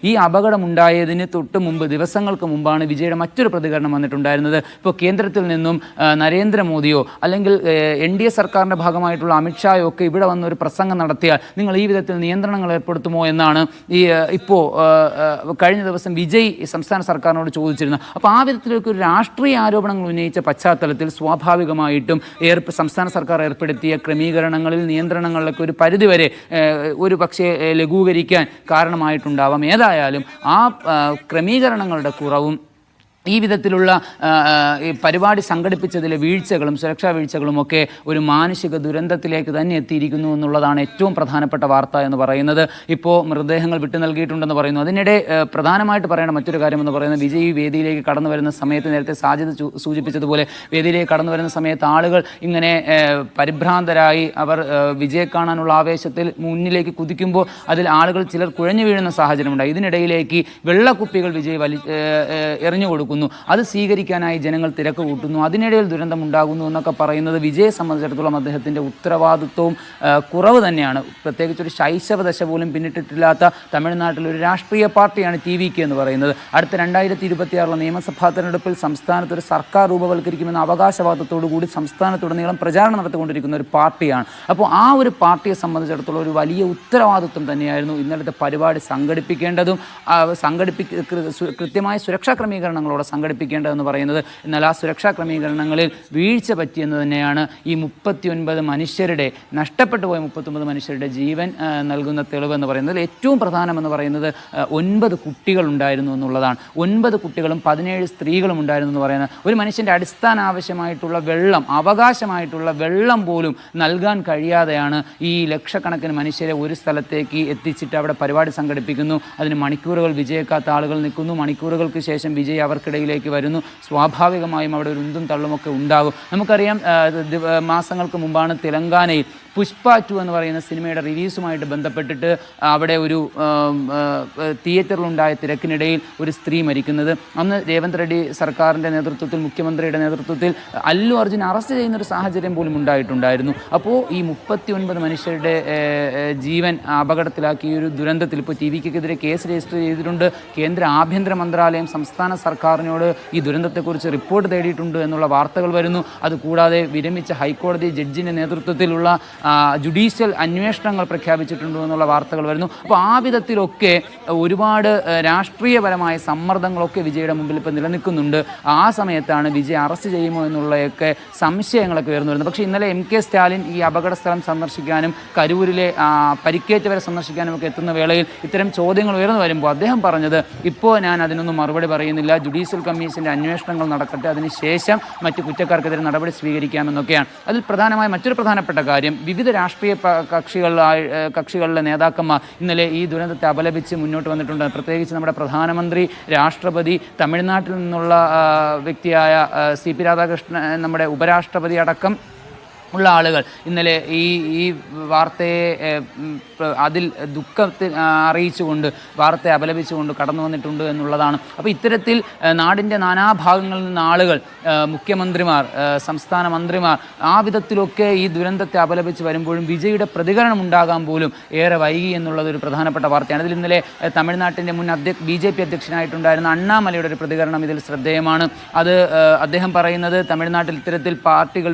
ഈ അപകടമുണ്ടായതിന് തൊട്ട് മുമ്പ് ദിവസങ്ങൾക്ക് മുമ്പാണ് വിജയുടെ മറ്റൊരു പ്രതികരണം വന്നിട്ടുണ്ടായിരുന്നത്. ഇപ്പോൾ കേന്ദ്രത്തിൽ നിന്നും നരേന്ദ്രമോദിയോ അല്ലെങ്കിൽ NDA സർക്കാരിൻ്റെ ഭാഗമായിട്ടുള്ള അമിത്ഷായോ ഒക്കെ ഇവിടെ വന്നൊരു പ്രസംഗം നടത്തിയാൽ നിങ്ങൾ ഈ വിധത്തിൽ നിയന്ത്രണങ്ങൾ ഏർപ്പെടുത്തുമോ എന്നാണ് ഇപ്പോൾ കഴിഞ്ഞ ദിവസം വിജയ് സംസ്ഥാന സർക്കാരിനോട് ചോദിച്ചിരുന്നത്. അപ്പോൾ ആ വിധത്തിലേക്ക് ഒരു രാഷ്ട്രീയ ആരോപണങ്ങൾ ഉന്നയിച്ച പശ്ചാത്തലത്തിൽ സ്വാഭാവികമായിട്ടും സംസ്ഥാന സർക്കാർ ഏർപ്പെടുത്തിയ ക്രമീകരണങ്ങളിൽ നിയന്ത്രണങ്ങളിലൊക്കെ ഒരു പരിധിവരെ ഒരു പക്ഷേ ലഘൂകരിക്കാൻ കാരണമായിട്ടുണ്ടാവാം. ഏതായാലും ആ ക്രമീകരണങ്ങളുടെ കുറവും ഈ വിധത്തിലുള്ള പരിപാടി സംഘടിപ്പിച്ചതിലെ വീഴ്ചകളും സുരക്ഷാ വീഴ്ചകളും ഒക്കെ ഒരു മാനുഷിക ദുരന്തത്തിലേക്ക് തന്നെ എത്തിയിരിക്കുന്നു എന്നുള്ളതാണ് ഏറ്റവും പ്രധാനപ്പെട്ട വാർത്ത എന്ന് പറയുന്നത്. ഇപ്പോൾ മൃതദേഹങ്ങൾ വിട്ടു നൽകിയിട്ടുണ്ടെന്ന് പറയുന്നു. അതിനിടെ പ്രധാനമായിട്ട് പറയേണ്ട മറ്റൊരു കാര്യം എന്ന് പറയുന്നത് വിജയ് വേദിയിലേക്ക് കടന്നു വരുന്ന സമയത്ത് നേരത്തെ സാജിദ് സൂചിപ്പിച്ചതുപോലെ വേദിയിലേക്ക് കടന്നു വരുന്ന സമയത്ത് ആളുകൾ ഇങ്ങനെ പരിഭ്രാന്തരായി അവർ വിജയെ കാണാനുള്ള ആവേശത്തിൽ മുന്നിലേക്ക് കുതിക്കുമ്പോൾ അതിൽ ആളുകൾ ചിലർ കുഴഞ്ഞു വീഴുന്ന സാഹചര്യമുണ്ടായി. ഇതിനിടയിലേക്ക് വെള്ളക്കുപ്പികൾ വിജയ് എറിഞ്ഞു കൊടുക്കും. അത് സ്വീകരിക്കാനായി ജനങ്ങൾ തിരക്ക് കൂട്ടുന്നു. അതിനിടയിൽ ദുരന്തമുണ്ടാകുന്നു എന്നൊക്കെ പറയുന്നത് വിജയെ സംബന്ധിച്ചിടത്തോളം അദ്ദേഹത്തിൻ്റെ ഉത്തരവാദിത്വവും കുറവ് തന്നെയാണ്. പ്രത്യേകിച്ച് ഒരു ശൈശവ ദശ പോലും പിന്നിട്ടിട്ടില്ലാത്ത തമിഴ്നാട്ടിലൊരു രാഷ്ട്രീയ പാർട്ടിയാണ് TVK എന്ന് പറയുന്നത്. അടുത്ത 2026 നിയമസഭാ തെരഞ്ഞെടുപ്പിൽ സംസ്ഥാനത്തൊരു സർക്കാർ രൂപവൽക്കരിക്കുമെന്ന അവകാശവാദത്തോടു കൂടി സംസ്ഥാനത്തുടനീളം പ്രചാരണം നടത്തിക്കൊണ്ടിരിക്കുന്ന ഒരു പാർട്ടിയാണ്. അപ്പോൾ ആ ഒരു പാർട്ടിയെ സംബന്ധിച്ചിടത്തോളം ഒരു വലിയ ഉത്തരവാദിത്വം തന്നെയായിരുന്നു ഇന്നലത്തെ പരിപാടി സംഘടിപ്പിക്കേണ്ടതും കൃത്യമായ സുരക്ഷാ ക്രമീകരണങ്ങളോട് സംഘടിപ്പിക്കേണ്ടതെന്ന് പറയുന്നത്. എന്നാൽ ആ സുരക്ഷാ ക്രമീകരണങ്ങളിൽ വീഴ്ച പറ്റിയെന്ന് തന്നെയാണ് ഈ 39 മനുഷ്യരുടെ നഷ്ടപ്പെട്ടു പോയ 39 മനുഷ്യരുടെ ജീവൻ നൽകുന്ന തെളിവെന്ന് പറയുന്നത്. ഏറ്റവും പ്രധാനമെന്ന് പറയുന്നത് 9 കുട്ടികൾ ഉണ്ടായിരുന്നു എന്നുള്ളതാണ്. 9 കുട്ടികളും 17 സ്ത്രീകളും ഉണ്ടായിരുന്നു എന്ന് പറയുന്നത്. ഒരു മനുഷ്യൻ്റെ അടിസ്ഥാന ആവശ്യമായിട്ടുള്ള വെള്ളം, അവകാശമായിട്ടുള്ള വെള്ളം പോലും നൽകാൻ കഴിയാതെയാണ് ഈ ലക്ഷക്കണക്കിന് മനുഷ്യരെ ഒരു സ്ഥലത്തേക്ക് എത്തിച്ചിട്ട് അവിടെ പരിപാടി സംഘടിപ്പിക്കുന്നു. അതിന് മണിക്കൂറുകൾ വിജയിക്കാത്ത ആളുകൾ നിൽക്കുന്നു. മണിക്കൂറുകൾക്ക് ശേഷം വിജയ് അവർക്കിടയിലേക്ക് വരുന്നു. സ്വാഭാവികമായും അവിടെ ഒരു ഉന്തും തള്ളുമൊക്കെ ഉണ്ടാകും. നമുക്കറിയാം മാസങ്ങൾക്ക് മുമ്പാണ് തെലങ്കാനയിൽ പുഷ്പ 2 എന്ന് പറയുന്ന സിനിമയുടെ റിലീസുമായിട്ട് ബന്ധപ്പെട്ടിട്ട് അവിടെ ഒരു തിയേറ്ററിലുണ്ടായ തിരക്കിനിടയിൽ ഒരു സ്ത്രീ മരിക്കുന്നത്. അന്ന് രേവന്ത് റെഡ്ഡി സർക്കാരിൻ്റെ നേതൃത്വത്തിൽ, മുഖ്യമന്ത്രിയുടെ നേതൃത്വത്തിൽ അല്ലു അർജുൻ അറസ്റ്റ് ചെയ്യുന്നൊരു സാഹചര്യം പോലും ഉണ്ടായിട്ടുണ്ടായിരുന്നു. അപ്പോൾ ഈ 39 മനുഷ്യരുടെ ജീവൻ അപകടത്തിലാക്കിയ ഒരു ദുരന്തത്തിൽ ഇപ്പോൾ TVKക്കെതിരെ കേസ് രജിസ്റ്റർ ചെയ്തിട്ടുണ്ട്. കേന്ദ്ര ആഭ്യന്തര മന്ത്രാലയം സംസ്ഥാന സർക്കാരിനോട് ഈ ദുരന്തത്തെക്കുറിച്ച് റിപ്പോർട്ട് തേടിയിട്ടുണ്ട് എന്നുള്ള വാർത്തകൾ വരുന്നു. അതുകൂടാതെ വിരമിച്ച ഹൈക്കോടതി ജഡ്ജിൻ്റെ നേതൃത്വത്തിലുള്ള ജുഡീഷ്യൽ അന്വേഷണങ്ങൾ പ്രഖ്യാപിച്ചിട്ടുണ്ട് എന്നുള്ള വാർത്തകൾ വരുന്നു. അപ്പോൾ ആ വിധത്തിലൊക്കെ ഒരുപാട് രാഷ്ട്രീയപരമായ സമ്മർദ്ദങ്ങളൊക്കെ വിജയുടെ മുമ്പിൽ ഇപ്പോൾ നിലനിൽക്കുന്നുണ്ട്. ആ സമയത്താണ് വിജയ് അറസ്റ്റ് ചെയ്യുമോ എന്നുള്ളതൊക്കെ സംശയങ്ങളൊക്കെ ഉയർന്നു വരുന്നത്. പക്ഷേ ഇന്നലെ MK സ്റ്റാലിൻ ഈ അപകട സ്ഥലം സന്ദർശിക്കാനും കരൂരിലെ പരിക്കേറ്റവരെ സന്ദർശിക്കാനും ഒക്കെ എത്തുന്ന വേളയിൽ ഇത്തരം ചോദ്യങ്ങൾ ഉയർന്നു വരുമ്പോൾ അദ്ദേഹം പറഞ്ഞത്, ഇപ്പോൾ ഞാൻ അതിനൊന്നും മറുപടി പറയുന്നില്ല, ജുഡീഷ്യൽ കമ്മീഷൻ്റെ അന്വേഷണങ്ങൾ നടക്കട്ടെ, അതിനുശേഷം മറ്റ് കുറ്റക്കാർക്കെതിരെ നടപടി സ്വീകരിക്കാമെന്നൊക്കെയാണ്. അതിൽ മറ്റൊരു പ്രധാനപ്പെട്ട കാര്യം, വിവിധ രാഷ്ട്രീയ കക്ഷികളിലെ നേതാക്കന്മാർ ഇന്നലെ ഈ ദുരന്തത്തെ അപലപിച്ച് മുന്നോട്ട് വന്നിട്ടുണ്ട്. പ്രത്യേകിച്ച് നമ്മുടെ പ്രധാനമന്ത്രി, രാഷ്ട്രപതി, തമിഴ്നാട്ടിൽ നിന്നുള്ള വ്യക്തിയായ CP രാധാകൃഷ്ണൻ, നമ്മുടെ ഉപരാഷ്ട്രപതി അടക്കം ഉള്ള ആളുകൾ ഇന്നലെ ഈ വാർത്തയെ അതിൽ ദുഃഖത്തിൽ അറിയിച്ചുകൊണ്ട്, വാർത്തയെ അപലപിച്ചുകൊണ്ട് കടന്നു വന്നിട്ടുണ്ട് എന്നുള്ളതാണ്. അപ്പോൾ ഇത്തരത്തിൽ നാടിൻ്റെ നാനാഭാഗങ്ങളിൽ നിന്ന് ആളുകൾ, മുഖ്യമന്ത്രിമാർ, സംസ്ഥാന മന്ത്രിമാർ ആ വിധത്തിലൊക്കെ ഈ ദുരന്തത്തെ അപലപിച്ച് വരുമ്പോഴും വിജയുടെ പ്രതികരണം ഉണ്ടാകാൻ പോലും ഏറെ വൈകി എന്നുള്ളതൊരു പ്രധാനപ്പെട്ട വാർത്തയാണ്. അതിൽ ഇന്നലെ തമിഴ്നാട്ടിൻ്റെ മുൻ BJP അധ്യക്ഷനായിട്ടുണ്ടായിരുന്ന അണ്ണാമലയുടെ ഒരു പ്രതികരണം ഇതിൽ ശ്രദ്ധേയമാണ്. അത് അദ്ദേഹം പറയുന്നത്, തമിഴ്നാട്ടിൽ ഇത്തരത്തിൽ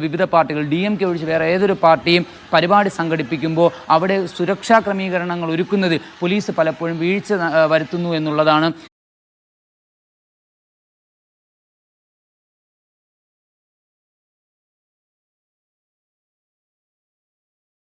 വിവിധ പാർട്ടികൾ DMK ഒഴിച്ച് വേറെ ഏതൊരു പാർട്ടിയും പരിപാടി സംഘടിപ്പിക്കുമ്പോൾ അവിടെ സുരക്ഷാ ക്രമീകരണങ്ങൾ ഒരുക്കുന്നതിൽ പോലീസ് പലപ്പോഴും വീഴ്ച വരുത്തുന്നു എന്നുള്ളതാണ്.